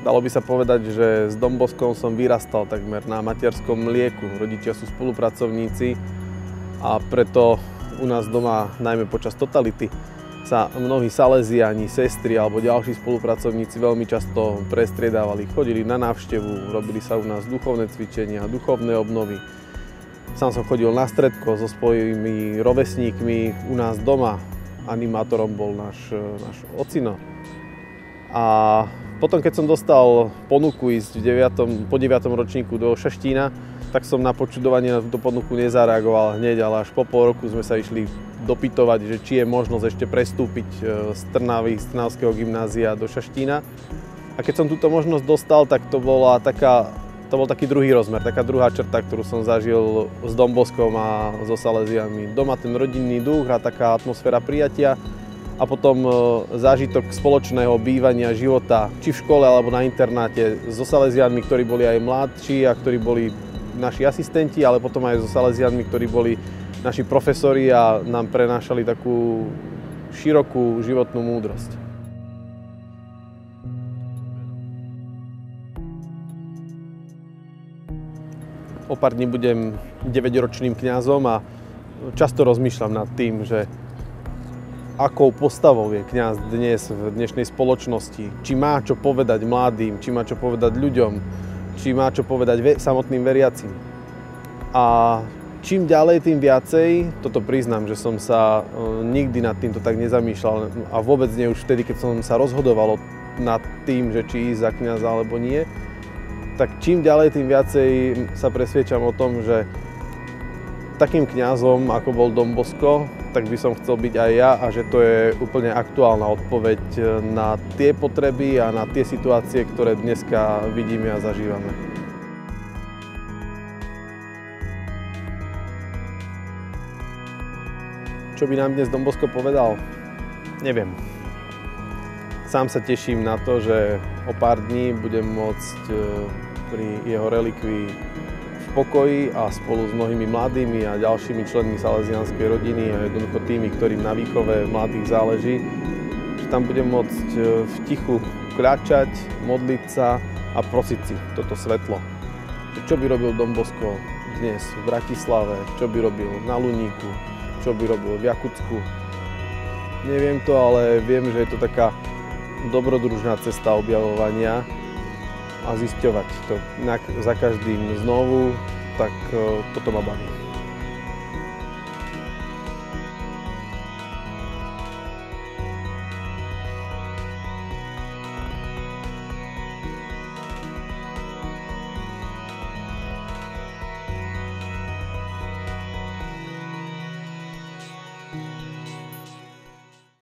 Dalo by sa povedať, že s Dom Boskom som vyrastal takmer na materskom mlieku. Rodičia sú spolupracovníci a preto u nás doma, najmä počas totality, sa mnohí Salesiáni, sestry alebo ďalší spolupracovníci veľmi často prestriedávali. Chodili na návštevu, robili sa u nás duchovné cvičenia, duchovné obnovy. Sám som chodil na stredko so svojimi rovesníkmi u nás doma. Animátorom bol náš ocino. A potom, keď som dostal ponuku ísť po 9. ročníku do Šaštína, tak som na počudovanie na túto ponuku nezareagoval hneď, ale až po pol roku sme sa išli dopytovať, že či je možnosť ešte prestúpiť z Trnavského gymnázia do Šaštína. A keď som túto možnosť dostal, tak to bol taký druhý rozmer, taká druhá črta, ktorú som zažil s Dom Boskom a so Salesiánmi. Doma ten rodinný duch a taká atmosféra prijatia a potom zážitok spoločného bývania, života, či v škole alebo na internáte so Salesiánmi, ktorí boli aj mladší a ktorí boli naši asistenti, ale potom aj so Salesiánmi, ktorí boli naši profesori a nám prenášali takú širokú životnú múdrosť. O pár dní budem 9-ročným kňazom a často rozmýšľam nad tým, že akou postavou je kňaz dnes v dnešnej spoločnosti. Či má čo povedať mladým, či má čo povedať ľuďom, či má čo povedať samotným veriacim. A čím ďalej, tým viacej, toto priznám, že som sa nikdy nad týmto tak nezamýšľal a vôbec nie už vtedy, keď som sa rozhodoval nad tým, že či ísť za kňaza alebo nie, tak čím ďalej, tým viacej sa presviečam o tom, že takým kňazom, ako bol Dom Bosko, tak by som chcel byť aj ja a že to je úplne aktuálna odpoveď na tie potreby a na tie situácie, ktoré dneska vidíme a zažívame. Čo by nám dnes Dom Bosko povedal? Neviem. Sám sa teším na to, že o pár dní budem môcť pri jeho relikvii v pokoji a spolu s mnohými mladými a ďalšími členmi salesianskej rodiny a jednoducho tými, ktorým na výchove mladých záleží, že tam budem môcť v tichu kráčať, modliť sa a prosiť si toto svetlo. Čo by robil Dom Bosko dnes v Bratislave, čo by robil na Luníku, čo by robil v Jakutsku. Neviem to, ale viem, že je to taká dobrodružná cesta objavovania a zisťovať to. Inak za každým znovu, tak toto ma baví.